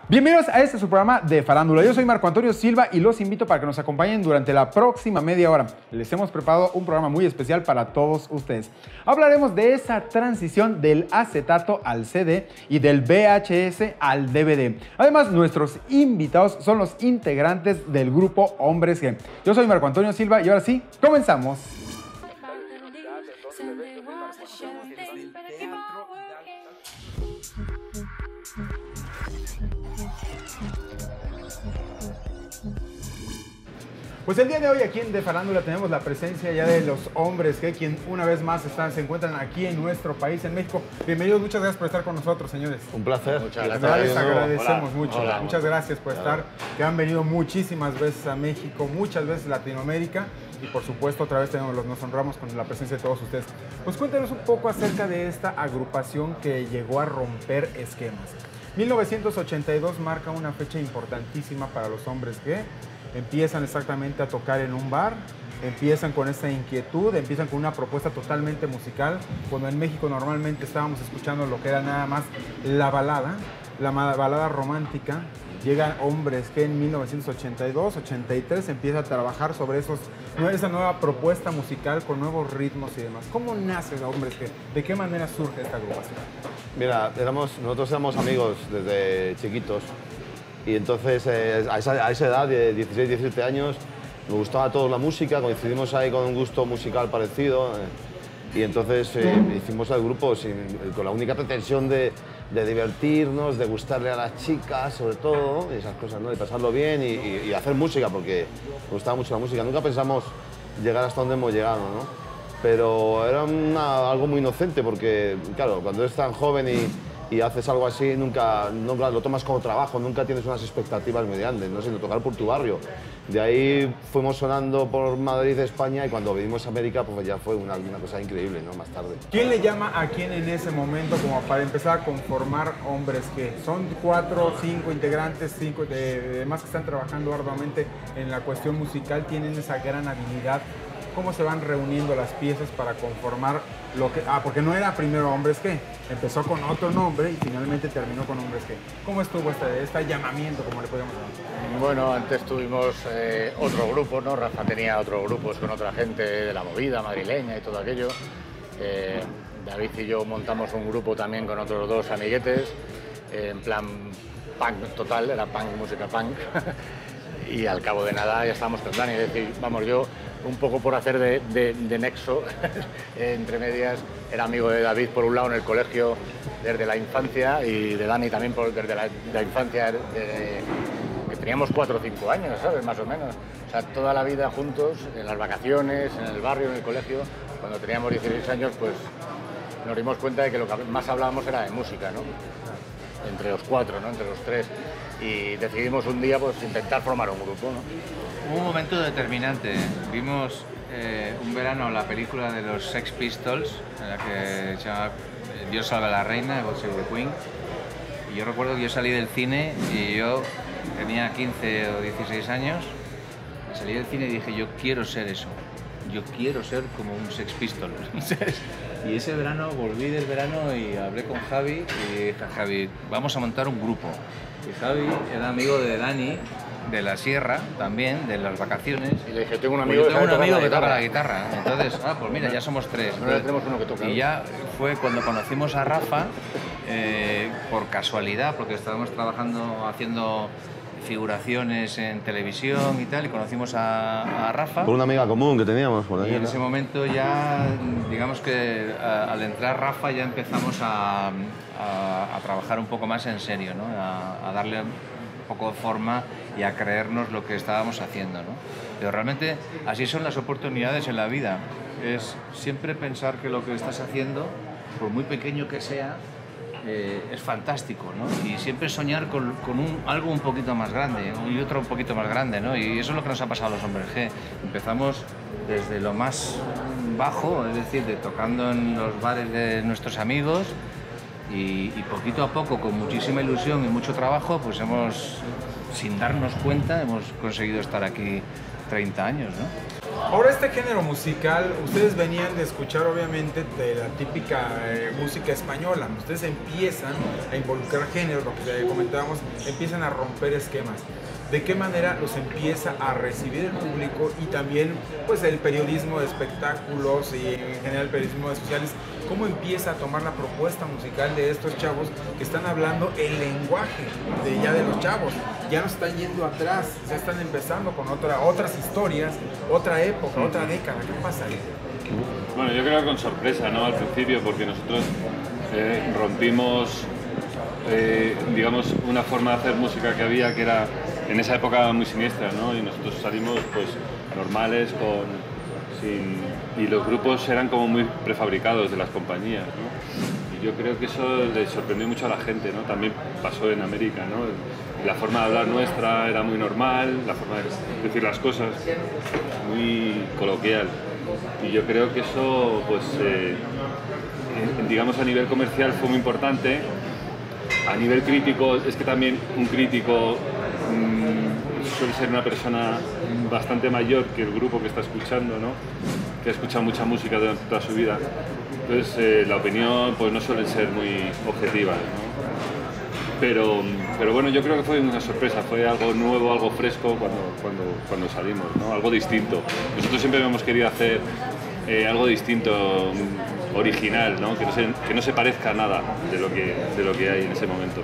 Bienvenidos a este su programa de Farándula. Yo soy Marco Antonio Silva y los invito para que nos acompañen durante la próxima media hora. Les hemos preparado un programa muy especial para todos ustedes. Hablaremos de esa transición del acetato al CD y del VHS al DVD. Además, nuestros invitados son los integrantes del grupo Hombres G. Yo soy Marco Antonio Silva y ahora sí, comenzamos. Pues el día de hoy aquí en De Farándula tenemos la presencia ya de los Hombres G, quien una vez más se encuentran aquí en nuestro país, en México. Bienvenidos, muchas gracias por estar con nosotros, señores. Un placer. Muchas gracias. Les agradecemos mucho. Hola. Muchas gracias por estar, que han venido muchísimas veces a México, muchas veces a Latinoamérica y por supuesto otra vez nos honramos con la presencia de todos ustedes. Pues cuéntenos un poco acerca de esta agrupación que llegó a romper esquemas. 1982 marca una fecha importantísima para los Hombres G. Empiezan exactamente a tocar en un bar, empiezan con esa inquietud, empiezan con una propuesta totalmente musical, cuando en México normalmente estábamos escuchando lo que era nada más la balada romántica. Llegan Hombres G en 1982, 83, empieza a trabajar sobre esa nueva propuesta musical con nuevos ritmos y demás. ¿Cómo nace Hombres G? ¿De qué manera surge esta agrupación? Mira, nosotros éramos amigos desde chiquitos. Y entonces, a esa edad de 16, 17 años, nos gustaba a todos la música, coincidimos ahí con un gusto musical parecido. Y entonces hicimos el grupo con la única pretensión de divertirnos, de gustarle a las chicas, sobre todo, y esas cosas, ¿no? De pasarlo bien y hacer música, porque nos gustaba mucho la música. Nunca pensamos llegar hasta donde hemos llegado, ¿no? Pero era algo muy inocente, porque, claro, cuando eres tan joven y haces algo así, nunca lo tomas como trabajo, nunca tienes unas expectativas muy grandes, ¿no? Sino tocar por tu barrio. De ahí fuimos sonando por Madrid, España, y cuando vinimos a América, pues ya fue una cosa increíble, ¿no? Más tarde. ¿Quién le llama a quién en ese momento como para empezar a conformar Hombres G? Son 4, 5 integrantes, 5 demás que están trabajando arduamente en la cuestión musical, tienen esa gran habilidad. ¿Cómo se van reuniendo las piezas para conformar lo que... porque no era primero Hombres G, empezó con otro nombre y finalmente terminó con Hombres G. ¿Cómo estuvo este llamamiento, como le podemos llamar? Bueno, antes tuvimos otro grupo, ¿no? Rafa tenía otros grupos con otra gente de la movida madrileña y todo aquello. David y yo montamos un grupo también con otros dos amiguetes, en plan punk total, era punk, música punk. Y al cabo de nada ya estábamos con Dani, es decir, vamos, yo un poco por hacer de nexo, entre medias, era amigo de David por un lado en el colegio desde la infancia y de Dani también desde la infancia, que teníamos 4 o 5 años, ¿sabes? Más o menos. O sea, toda la vida juntos, en las vacaciones, en el barrio, en el colegio. Cuando teníamos 16 años, pues nos dimos cuenta de que lo que más hablábamos era de música, ¿no? Entre los 4, ¿no? Entre los 3. Y decidimos un día pues intentar formar un grupo, ¿no? Hubo un momento determinante. Vimos un verano la película de los Sex Pistols, en la que se llama Dios salve a la reina, God Save the Queen. Y yo recuerdo que yo salí del cine y yo tenía 15 o 16 años. Salí del cine y dije, yo quiero ser eso. Yo quiero ser como un Sex Pistol. Y ese verano volví del verano y hablé con Javi y dije, Javi, vamos a montar un grupo. Y Javi era amigo de Dani, de la Sierra, también, de las vacaciones. Y le dije, tengo un amigo, que toca la guitarra. Entonces, pues mira, ya somos 3. Ahora tenemos uno que toca. Y ya fue cuando conocimos a Rafa, por casualidad, porque estábamos trabajando, haciendo figuraciones en televisión y tal, y conocimos a Rafa. Por una amiga común que teníamos por ahí. Y en ese momento ya, digamos que al entrar Rafa ya empezamos a trabajar un poco más en serio, ¿no? A darle un poco de forma y a creernos lo que estábamos haciendo, ¿no? Pero realmente así son las oportunidades en la vida. Es siempre pensar que lo que estás haciendo, por muy pequeño que sea, es fantástico, ¿no? Y siempre soñar con algo un poquito más grande, ¿no? Y otro un poquito más grande, ¿no? Y eso es lo que nos ha pasado a los Hombres G. Empezamos desde lo más bajo, es decir, tocando en los bares de nuestros amigos y poquito a poco, con muchísima ilusión y mucho trabajo, pues sin darnos cuenta, hemos conseguido estar aquí 30 años, ¿no? Ahora este género musical, ustedes venían de escuchar obviamente de la típica música española, ustedes empiezan a involucrar géneros, lo que comentábamos, empiezan a romper esquemas. ¿De qué manera los empieza a recibir el público y también pues el periodismo de espectáculos y en general el periodismo de sociales? ¿Cómo empieza a tomar la propuesta musical de estos chavos que están hablando el lenguaje de los chavos? Ya no están yendo atrás, ya están empezando con otras historias, otra época, otra década. ¿Qué pasa ahí? Bueno, yo creo que con sorpresa, ¿no? Al principio, porque nosotros rompimos, digamos, una forma de hacer música que había, que era en esa época muy siniestra, ¿no? Y nosotros salimos, pues, normales, y los grupos eran como muy prefabricados de las compañías, ¿no? Y yo creo que eso le sorprendió mucho a la gente, ¿no? También pasó en América, ¿no? La forma de hablar nuestra era muy normal, la forma de decir las cosas muy coloquial. Y yo creo que eso, pues, digamos, a nivel comercial fue muy importante. A nivel crítico, es que también un crítico suele ser una persona bastante mayor que el grupo que está escuchando, ¿no? Que ha escuchado mucha música durante toda su vida. Entonces, la opinión pues, no suele ser muy objetiva, ¿no? Pero bueno, yo creo que fue una sorpresa, fue algo nuevo, algo fresco cuando salimos, ¿no? Algo distinto. Nosotros siempre hemos querido hacer algo distinto, original, ¿no? Que no se parezca a nada de lo que hay en ese momento.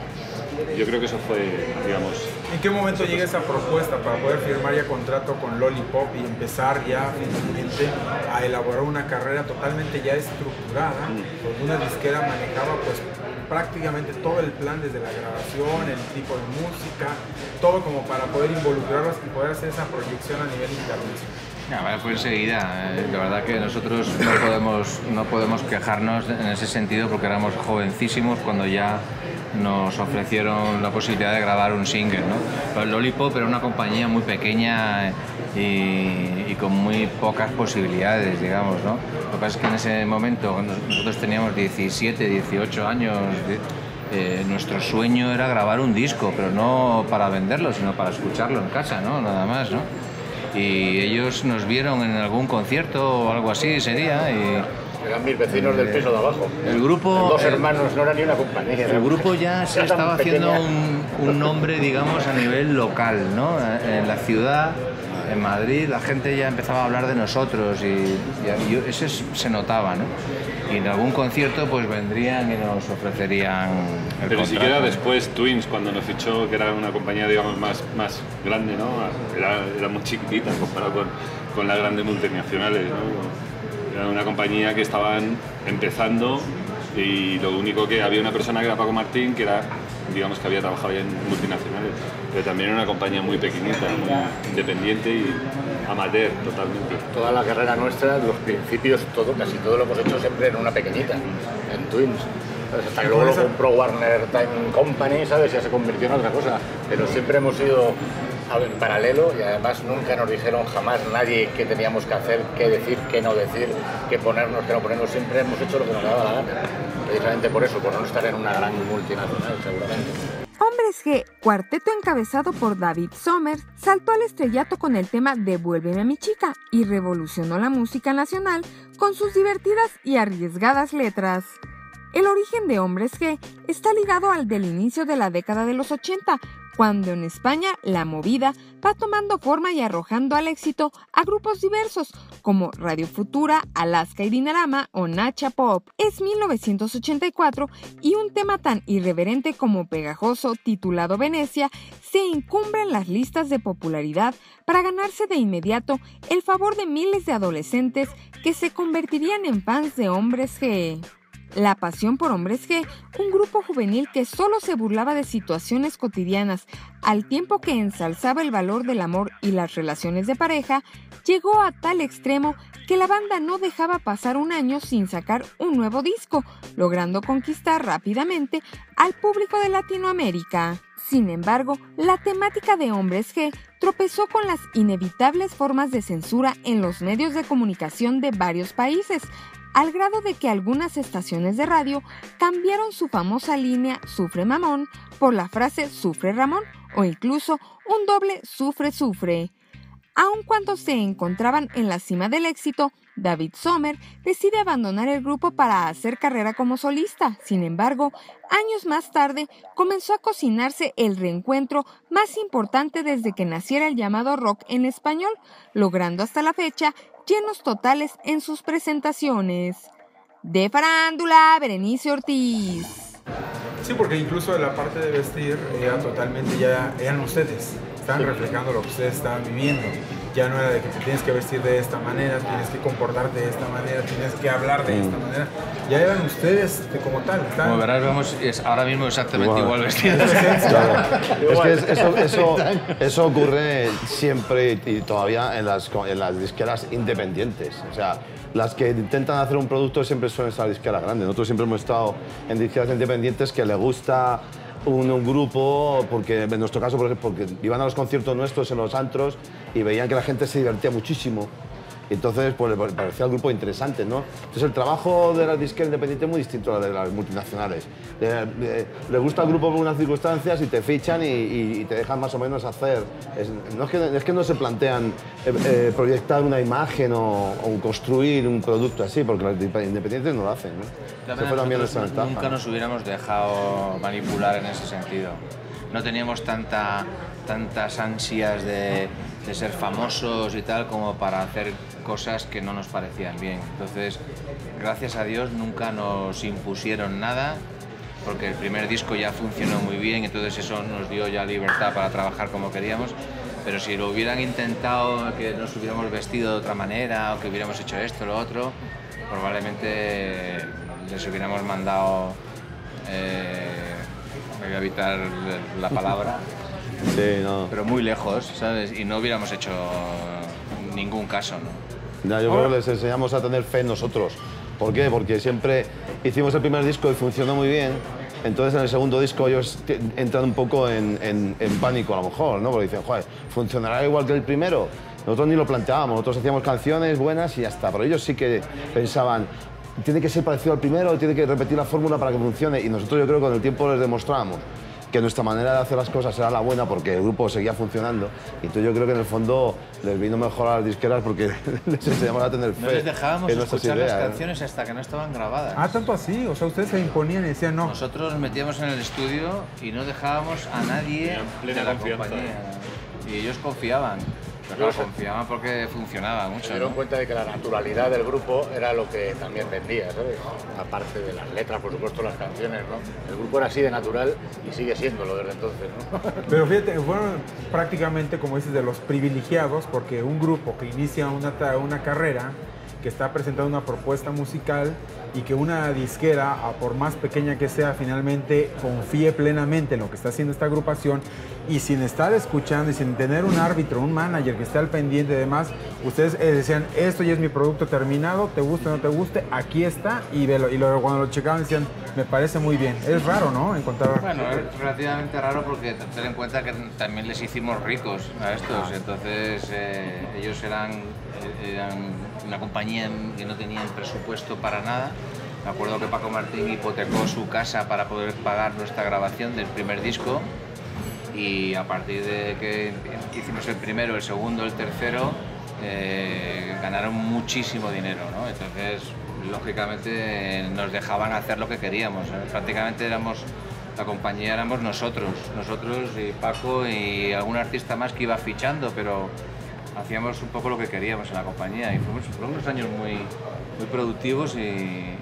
Yo creo que eso fue, digamos... ¿En qué momento llega esa propuesta para poder firmar ya contrato con Lollipop y empezar ya finalmente a elaborar una carrera totalmente ya estructurada, donde una disquera manejaba pues prácticamente todo el plan desde la grabación, el tipo de música, todo como para poder involucrarlos y poder hacer esa proyección a nivel internacional? Fue enseguida. La verdad que nosotros no podemos quejarnos en ese sentido porque éramos jovencísimos cuando ya nos ofrecieron la posibilidad de grabar un single, ¿no? Pero Lollipop era una compañía muy pequeña y con muy pocas posibilidades, digamos, ¿no? Lo que pasa es que en ese momento nosotros teníamos 17, 18 años. Nuestro sueño era grabar un disco, pero no para venderlo, sino para escucharlo en casa, ¿no? Nada más, ¿no? Y ellos nos vieron en algún concierto o algo así sería y... Eran mis vecinos del piso de abajo. El grupo... Dos hermanos, no era ni una compañía. El grupo ya se estaba haciendo un nombre, digamos, a nivel local, ¿no? En la ciudad, en Madrid, la gente ya empezaba a hablar de nosotros y eso se notaba, ¿no? Y en algún concierto pues vendrían y nos ofrecerían el Pero contrato. Ni siquiera después Twins, cuando nos fichó, que era una compañía, digamos, más grande, ¿no? Era muy chiquitita comparado con las grandes multinacionales, ¿no? Era una compañía que estaban empezando y lo único que había una persona que era Paco Martín, que era, digamos, que había trabajado ya en multinacionales, pero también era una compañía muy pequeñita, muy independiente y amateur totalmente. Toda la carrera nuestra, los principios, casi todo lo hemos hecho siempre en una pequeñita, en Twins. Hasta que luego lo compró Warner Time Company, ¿sabes? Ya se convirtió en otra cosa, pero siempre hemos ido en paralelo y además nunca nos dijeron jamás nadie qué teníamos que hacer, qué decir, qué no decir, qué ponernos, qué no ponernos. Siempre hemos hecho lo que nos daba la gana, precisamente por eso, por no estar en una gran multinacional seguramente. Hombres G, cuarteto encabezado por David Somers, saltó al estrellato con el tema Devuélveme a mi chica y revolucionó la música nacional con sus divertidas y arriesgadas letras. El origen de Hombres G está ligado al del inicio de la década de los 80, cuando en España la movida va tomando forma y arrojando al éxito a grupos diversos como Radio Futura, Alaska y Dinarama o Nacha Pop. Es 1984 y un tema tan irreverente como pegajoso, titulado Venecia, se encumbra en las listas de popularidad para ganarse de inmediato el favor de miles de adolescentes que se convertirían en fans de Hombres G. La pasión por Hombres G, un grupo juvenil que solo se burlaba de situaciones cotidianas, al tiempo que ensalzaba el valor del amor y las relaciones de pareja, llegó a tal extremo que la banda no dejaba pasar un año sin sacar un nuevo disco, logrando conquistar rápidamente al público de Latinoamérica. Sin embargo, la temática de Hombres G tropezó con las inevitables formas de censura en los medios de comunicación de varios países, al grado de que algunas estaciones de radio cambiaron su famosa línea Sufre Mamón por la frase Sufre Ramón o incluso un doble Sufre Sufre. Aun cuando se encontraban en la cima del éxito, David Sommer decide abandonar el grupo para hacer carrera como solista. Sin embargo, años más tarde comenzó a cocinarse el reencuentro más importante desde que naciera el llamado rock en español, logrando hasta la fecha llenos totales en sus presentaciones. De Farándula, Berenice Ortiz. Sí, porque incluso la parte de vestir era totalmente, ya eran ustedes, estaban reflejando lo que ustedes estaban viviendo. Ya no era de que te tienes que vestir de esta manera, tienes que comportarte de esta manera, tienes que hablar de esta manera. Ya eran ustedes como tal. Como verás, vemos, es ahora mismo exactamente igual vestidos. Claro. Es que eso ocurre siempre y todavía en las disqueras independientes. O sea, las que intentan hacer un producto siempre suelen estar disqueras grandes. Nosotros siempre hemos estado en disqueras independientes que les gusta un grupo, porque en nuestro caso, por ejemplo, porque iban a los conciertos nuestros en los antros y veían que la gente se divertía muchísimo. Entonces, pues le parecía al grupo interesante, ¿no? Entonces, el trabajo de las disqueras independientes es muy distinto al de las multinacionales. Le gusta al grupo por unas circunstancias y te fichan y te dejan más o menos hacer. Es que no se plantean proyectar una imagen o construir un producto así, porque las independientes no lo hacen, ¿no? Eso fue también nuestra ventaja. Nunca nos hubiéramos dejado manipular en ese sentido. No teníamos tantas ansias de ser famosos y tal como para hacer cosas que no nos parecían bien. Entonces, gracias a Dios nunca nos impusieron nada, porque el primer disco ya funcionó muy bien, entonces eso nos dio ya libertad para trabajar como queríamos. Pero si lo hubieran intentado, que nos hubiéramos vestido de otra manera o que hubiéramos hecho esto o lo otro, probablemente les hubiéramos mandado, me voy a evitar la palabra, sí, no. Pero muy lejos, ¿sabes? Y no hubiéramos hecho ningún caso, ¿no? Ya, yo creo que les enseñamos a tener fe en nosotros. ¿Por qué? Porque siempre hicimos el primer disco y funcionó muy bien. Entonces en el segundo disco ellos entran un poco en pánico a lo mejor, ¿no? Porque dicen, joder, ¿funcionará igual que el primero? Nosotros ni lo planteábamos, nosotros hacíamos canciones buenas y ya está. Pero ellos sí que pensaban, tiene que ser parecido al primero, tiene que repetir la fórmula para que funcione. Y nosotros yo creo que con el tiempo les demostramos que nuestra manera de hacer las cosas era la buena porque el grupo seguía funcionando. Y entonces yo creo que en el fondo les vino mejor a las disqueras porque les enseñamos a tener fe. No les dejábamos en nuestras escuchar ideas, las canciones hasta que no estaban grabadas. Ah, tanto así, o sea, ustedes se imponían y decían no. Nosotros nos metíamos en el estudio y no dejábamos a nadie de la compañía. Y ellos confiaban. Pero claro, confiaban porque funcionaba mucho. Se dieron cuenta de que la naturalidad del grupo era lo que también vendía, ¿sabes? Aparte de las letras, por supuesto, las canciones, ¿no? El grupo era así de natural y sigue siéndolo desde entonces, ¿no? Pero fíjate, fueron prácticamente, como dices, de los privilegiados, porque un grupo que inicia una carrera, que está presentando una propuesta musical y que una disquera, por más pequeña que sea, finalmente confíe plenamente en lo que está haciendo esta agrupación y sin estar escuchando y sin tener un árbitro, un manager que esté al pendiente y demás, ustedes decían, esto ya es mi producto terminado, te guste o no te guste, aquí está, y velo. Y luego cuando lo checaban decían, me parece muy bien. Es raro, ¿no? Encontrar... Bueno, es relativamente raro porque ten en cuenta que también les hicimos ricos a estos, entonces ellos eran una compañía que no tenían presupuesto para nada. Me acuerdo que Paco Martín hipotecó su casa para poder pagar nuestra grabación del primer disco y a partir de que hicimos el primero, el segundo, el tercero, ganaron muchísimo dinero, ¿no? Entonces, lógicamente, nos dejaban hacer lo que queríamos, ¿eh? Prácticamente la compañía éramos nosotros y Paco y algún artista más que iba fichando, pero hacíamos un poco lo que queríamos en la compañía y fueron unos años muy productivos y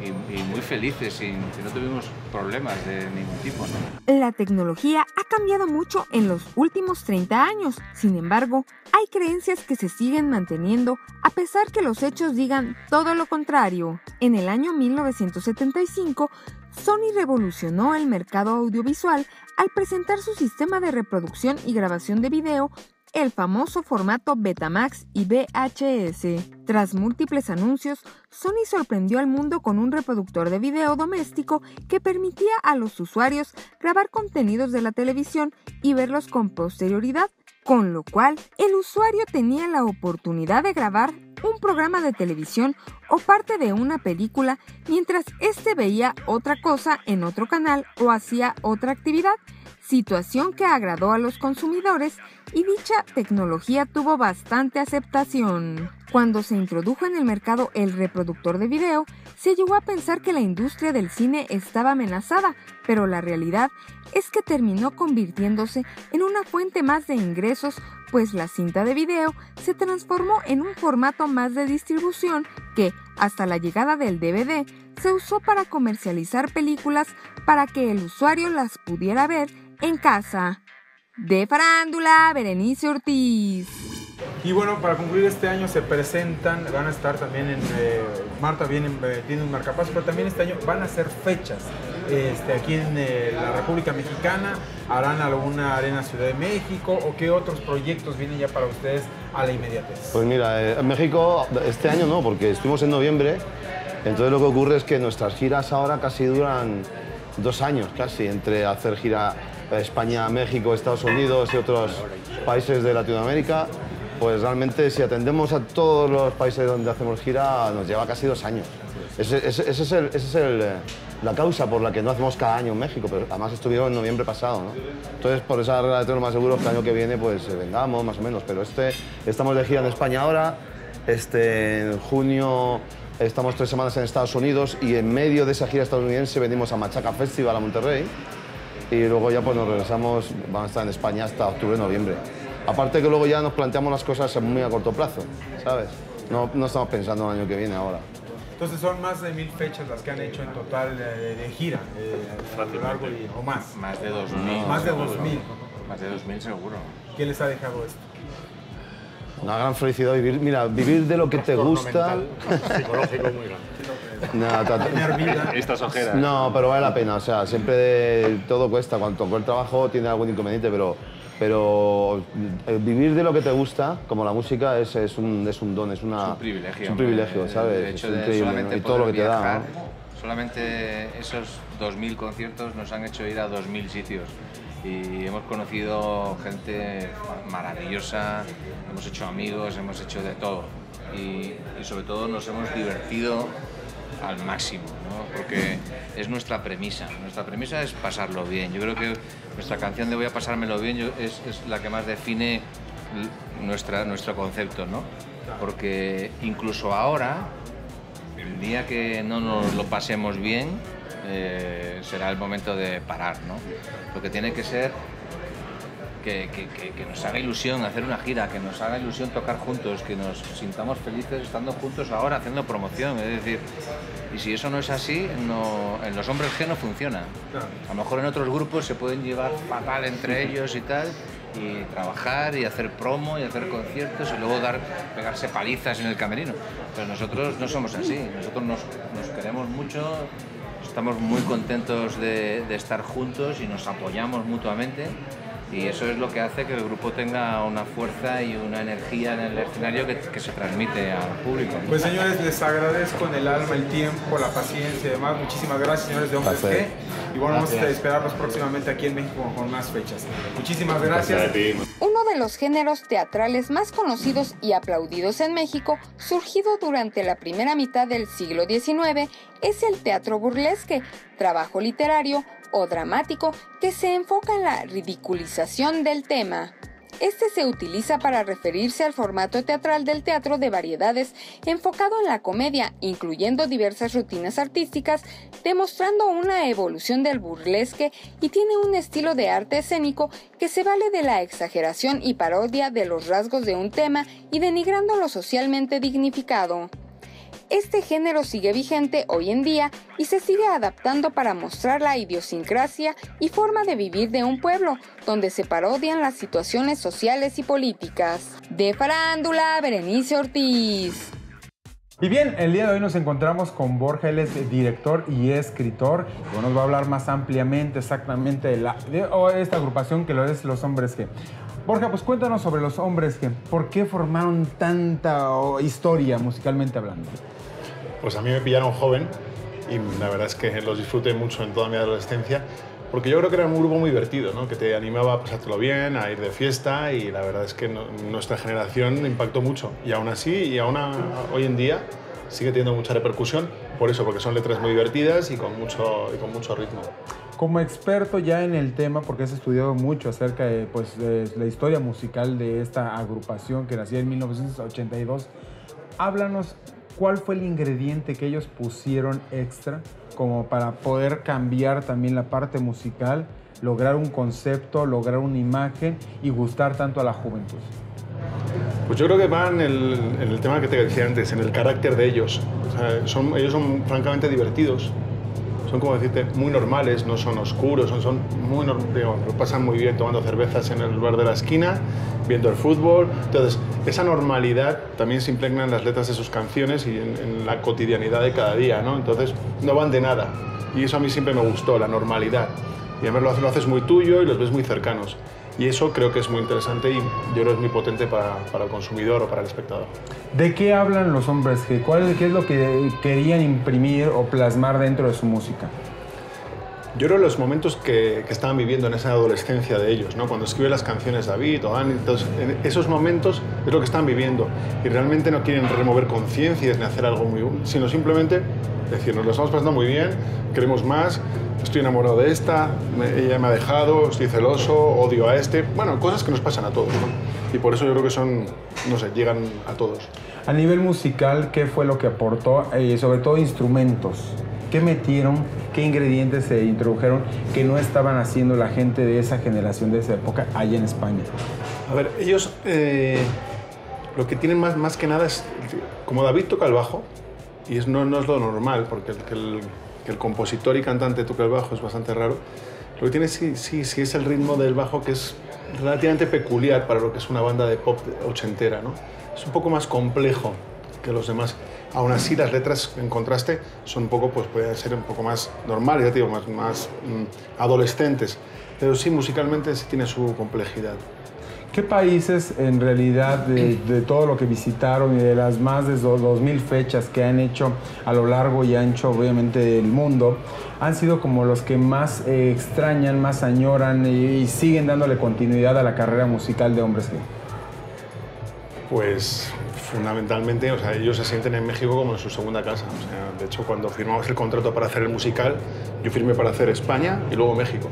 muy felices y no tuvimos problemas de ningún tipo, ¿no? La tecnología ha cambiado mucho en los últimos 30 años. Sin embargo, hay creencias que se siguen manteniendo a pesar que los hechos digan todo lo contrario. En el año 1975, Sony revolucionó el mercado audiovisual al presentar su sistema de reproducción y grabación de video, el famoso formato Betamax y VHS. Tras múltiples anuncios, Sony sorprendió al mundo con un reproductor de video doméstico que permitía a los usuarios grabar contenidos de la televisión y verlos con posterioridad, con lo cual el usuario tenía la oportunidad de grabar un programa de televisión o parte de una película mientras éste veía otra cosa en otro canal o hacía otra actividad, situación que agradó a los consumidores y dicha tecnología tuvo bastante aceptación. Cuando se introdujo en el mercado el reproductor de video, se llegó a pensar que la industria del cine estaba amenazada, pero la realidad es que terminó convirtiéndose en una fuente más de ingresos, pues la cinta de video se transformó en un formato más de distribución que, hasta la llegada del DVD, se usó para comercializar películas para que el usuario las pudiera ver en casa. De Farándula, Berenice Ortiz. Y bueno, para concluir este año se presentan, van a estar también en, Marta tiene un marcapasos, pero también este año van a hacer fechas aquí en la República Mexicana, harán alguna arena Ciudad de México, o qué otros proyectos vienen ya para ustedes a la inmediatez. Pues mira, en México este año no, porque estuvimos en noviembre, entonces lo que ocurre es que nuestras giras ahora casi duran 2 años, casi, entre hacer gira España, México, Estados Unidos y otros países de Latinoamérica. Pues realmente si atendemos a todos los países donde hacemos gira nos lleva casi 2 años. Esa es la causa por la que no hacemos cada año en México, pero además estuvimos en noviembre pasado, ¿no? Entonces por esa regla de tres lo más seguro es que el año que viene pues vengamos más o menos, pero estamos de gira en España ahora, en junio estamos 3 semanas en Estados Unidos y en medio de esa gira estadounidense venimos a Machaca Festival a Monterrey y luego ya pues nos regresamos, vamos a estar en España hasta octubre, noviembre. Aparte que luego ya nos planteamos las cosas muy a corto plazo, ¿sabes? No estamos pensando en el año que viene ahora. Entonces son más de 1000 fechas las que han hecho en total de gira, a lo largo o más. Más de 2000. Más de 2000. Más de 2000 seguro. ¿Qué les ha dejado esto? Una gran felicidad vivir de lo que te gusta. Psicológico muy grande. Tener vida. Estas ojeras. No, pero vale la pena, o sea, siempre todo cuesta, cuanto el trabajo tiene algún inconveniente, pero vivir de lo que te gusta, como la música, es un don, es un privilegio. Es un privilegio, ¿sabes? De hecho, es increíble, ¿no? Y todo lo que viajar, te da, ¿no? Solamente esos 2000 conciertos nos han hecho ir a 2000 sitios y hemos conocido gente maravillosa, hemos hecho amigos, hemos hecho de todo y sobre todo nos hemos divertido al máximo, ¿no? Porque es nuestra premisa es pasarlo bien. Yo creo que nuestra canción de Voy a pasármelo bien es la que más define nuestro concepto, ¿no? Porque incluso ahora, el día que no nos lo pasemos bien, será el momento de parar, ¿no? Lo que tiene que ser que nos haga ilusión hacer una gira, que nos haga ilusión tocar juntos, que nos sintamos felices estando juntos ahora haciendo promoción, es decir, y si eso no es así, en los hombres G no funciona. A lo mejor en otros grupos se pueden llevar fatal entre ellos y tal, y trabajar y hacer promo y hacer conciertos y luego pegarse palizas en el camerino, pero nosotros no somos así, nosotros nos queremos mucho, estamos muy contentos de estar juntos y nos apoyamos mutuamente. Y eso es lo que hace que el grupo tenga una fuerza y una energía en el escenario que se transmite al público. Pues señores, les agradezco en el alma el tiempo, la paciencia y demás. Muchísimas gracias, señores de Hombres G. Y bueno, vamos a esperarlos próximamente aquí en México con más fechas. Muchísimas gracias. Uno de los géneros teatrales más conocidos y aplaudidos en México, surgido durante la primera mitad del siglo XIX, es el teatro burlesque, trabajo literario o dramático que se enfoca en la ridiculización del tema. Este se utiliza para referirse al formato teatral del teatro de variedades enfocado en la comedia, incluyendo diversas rutinas artísticas, demostrando una evolución del burlesque y tiene un estilo de arte escénico que se vale de la exageración y parodia de los rasgos de un tema y denigrando lo socialmente dignificado. Este género sigue vigente hoy en día y se sigue adaptando para mostrar la idiosincrasia y forma de vivir de un pueblo, donde se parodian las situaciones sociales y políticas. De Farándula, Berenice Ortiz. Y bien, el día de hoy nos encontramos con Borja, él es director y escritor. Bueno, nos va a hablar más ampliamente exactamente de esta agrupación que lo es Los Hombres G. Borja, pues cuéntanos sobre Los Hombres G. ¿Por qué formaron tanta historia musicalmente hablando? Pues a mí me pillaron joven y la verdad es que los disfruté mucho en toda mi adolescencia porque yo creo que era un grupo muy divertido, ¿no? Que te animaba a pasártelo bien, a ir de fiesta y la verdad es que nuestra generación impactó mucho y aún así, hoy en día sigue teniendo mucha repercusión por eso, porque son letras muy divertidas y con mucho ritmo. Como experto ya en el tema, porque has estudiado mucho acerca de, pues, de la historia musical de esta agrupación que nació en 1982, háblanos cuál fue el ingrediente que ellos pusieron extra como para poder cambiar también la parte musical, lograr un concepto, lograr una imagen y gustar tanto a la juventud. Pues yo creo que va en el tema que te decía antes, en el carácter de ellos. O sea, ellos son francamente divertidos. Son, como decirte, muy normales, no son oscuros, son muy digo, lo pasan muy bien tomando cervezas en el bar de la esquina, viendo el fútbol. Entonces, esa normalidad también se impregna en las letras de sus canciones y en la cotidianidad de cada día, ¿no? Entonces, no van de nada. Y eso a mí siempre me gustó, la normalidad. Y además lo haces muy tuyo y los ves muy cercanos. Y eso creo que es muy interesante y yo creo que es muy potente para el consumidor o para el espectador. ¿De qué hablan los Hombres G? ¿Qué es lo que querían imprimir o plasmar dentro de su música? Yo creo los momentos que estaban viviendo en esa adolescencia de ellos, ¿no? Cuando escribe las canciones David o Dani, entonces, en esos momentos es lo que están viviendo y realmente no quieren remover conciencias ni hacer algo muy... sino simplemente decir, nos lo estamos pasando muy bien, queremos más, estoy enamorado de esta, ella me ha dejado, estoy celoso, odio a este... Bueno, cosas que nos pasan a todos, ¿no? Y por eso yo creo que son, no sé, llegan a todos. A nivel musical, ¿qué fue lo que aportó? Sobre todo instrumentos. ¿Qué metieron? ¿Qué ingredientes se introdujeron que no estaban haciendo la gente de esa generación, de esa época, allá en España? A ver, ellos lo que tienen más que nada es... Como David toca el bajo, y no es lo normal, porque que el compositor y cantante toque el bajo es bastante raro. Lo que tiene sí es el ritmo del bajo, que es relativamente peculiar para lo que es una banda de pop ochentera, ¿no? Es un poco más complejo que los demás. Aún así, las letras, en contraste, son un poco, pues pueden ser un poco más normales, ya te digo, más adolescentes. Pero sí, musicalmente sí tiene su complejidad. ¿Qué países, en realidad, de todo lo que visitaron y de las más de 2.000 fechas que han hecho a lo largo y ancho, obviamente, del mundo, han sido como los que más extrañan, más añoran y siguen dándole continuidad a la carrera musical de Hombres G? Pues fundamentalmente, o sea, ellos se sienten en México como en su segunda casa. O sea, de hecho, cuando firmamos el contrato para hacer el musical, yo firmé para hacer España y luego México.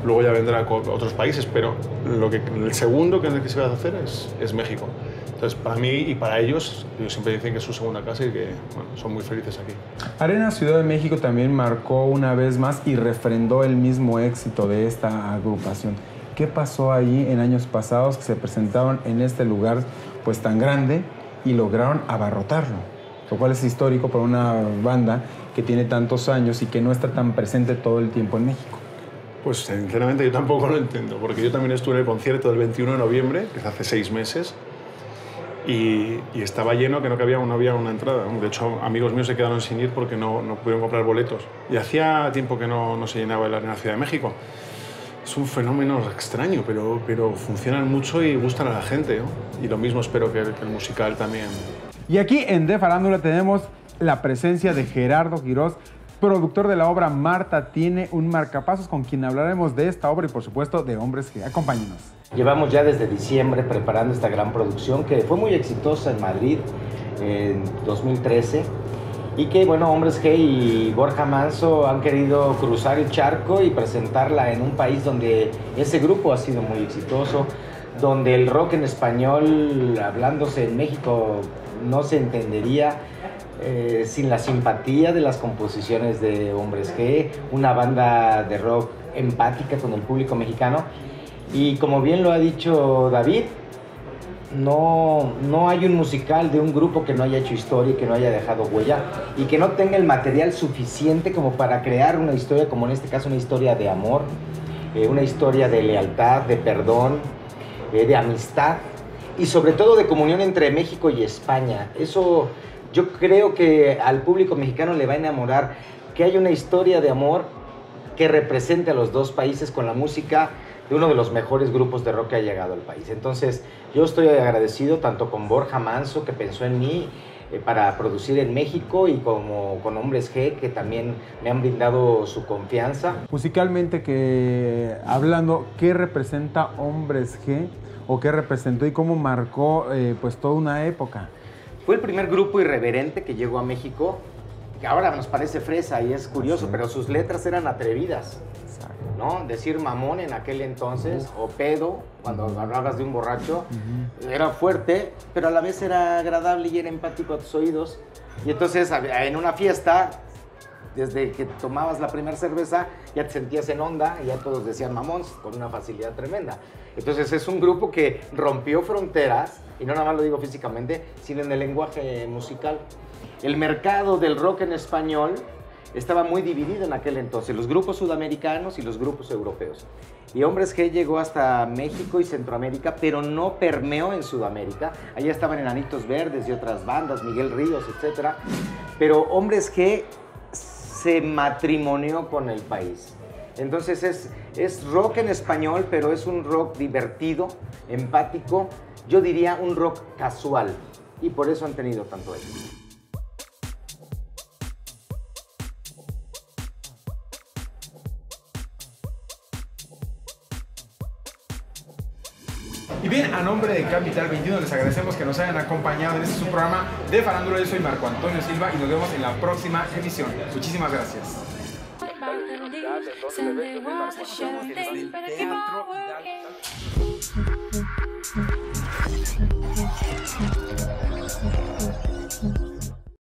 Luego ya vendrá otros países, pero el segundo que en el que se va a hacer es México. Entonces, para mí y para ellos siempre dicen que es su segunda casa y que bueno, son muy felices aquí. Arena Ciudad de México también marcó una vez más y refrendó el mismo éxito de esta agrupación. ¿Qué pasó ahí en años pasados que se presentaron en este lugar pues tan grande y lograron abarrotarlo? Lo cual es histórico para una banda que tiene tantos años y que no está tan presente todo el tiempo en México. Pues sinceramente yo tampoco lo entiendo, porque yo también estuve en el concierto del 21 de noviembre, que es hace 6 meses, y estaba lleno, que no había una entrada. De hecho, amigos míos se quedaron sin ir porque no pudieron comprar boletos. Y hacía tiempo que no se llenaba la Arena Ciudad de México. Es un fenómeno extraño, pero funcionan mucho y gustan a la gente, ¿no? Y lo mismo espero que el musical también. Y aquí en De Farándula tenemos la presencia de Gerardo Quirós, productor de la obra Marta tiene un marcapasos, con quien hablaremos de esta obra y por supuesto de Hombres G. Acompáñenos. Llevamos ya desde diciembre preparando esta gran producción que fue muy exitosa en Madrid en 2013 y que, bueno, Hombres G y Borja Manso han querido cruzar el charco y presentarla en un país donde ese grupo ha sido muy exitoso, donde el rock en español, hablándose en México, no se entendería sin la simpatía de las composiciones de Hombres G, una banda de rock empática con el público mexicano. Y como bien lo ha dicho David, no hay un musical de un grupo que no haya hecho historia y que no haya dejado huella y que no tenga el material suficiente como para crear una historia, como en este caso una historia de amor, una historia de lealtad, de perdón, de amistad y sobre todo de comunión entre México y España. Eso yo creo que al público mexicano le va a enamorar, que haya una historia de amor que represente a los dos países con la música de uno de los mejores grupos de rock que ha llegado al país. Entonces, yo estoy agradecido tanto con Borja Manso, que pensó en mí para producir en México, y como con Hombres G, que también me han brindado su confianza. Musicalmente hablando, ¿qué representa Hombres G o qué representó y cómo marcó pues toda una época? Fue el primer grupo irreverente que llegó a México, que ahora nos parece fresa y es curioso, pero sus letras eran atrevidas, ¿no? Decir mamón en aquel entonces, o pedo, cuando hablabas de un borracho, era fuerte, pero a la vez era agradable y era empático a tus oídos. Y entonces, en una fiesta, desde que tomabas la primera cerveza, ya te sentías en onda y ya todos decían mamón con una facilidad tremenda. Entonces es un grupo que rompió fronteras, y no nada más lo digo físicamente, sino en el lenguaje musical. El mercado del rock en español estaba muy dividido en aquel entonces, los grupos sudamericanos y los grupos europeos. Y Hombres G llegó hasta México y Centroamérica, pero no permeó en Sudamérica. Allá estaban Enanitos Verdes y otras bandas, Miguel Ríos, etc. Pero Hombres G se matrimonió con el país. Entonces es rock en español, pero es un rock divertido, empático, yo diría un rock casual, y por eso han tenido tanto éxito. Y bien, a nombre de Capital 21 les agradecemos que nos hayan acompañado en este su programa de Farándula. Yo soy Marco Antonio Silva y nos vemos en la próxima emisión. Muchísimas gracias. Sunday was a show day, better keep on working.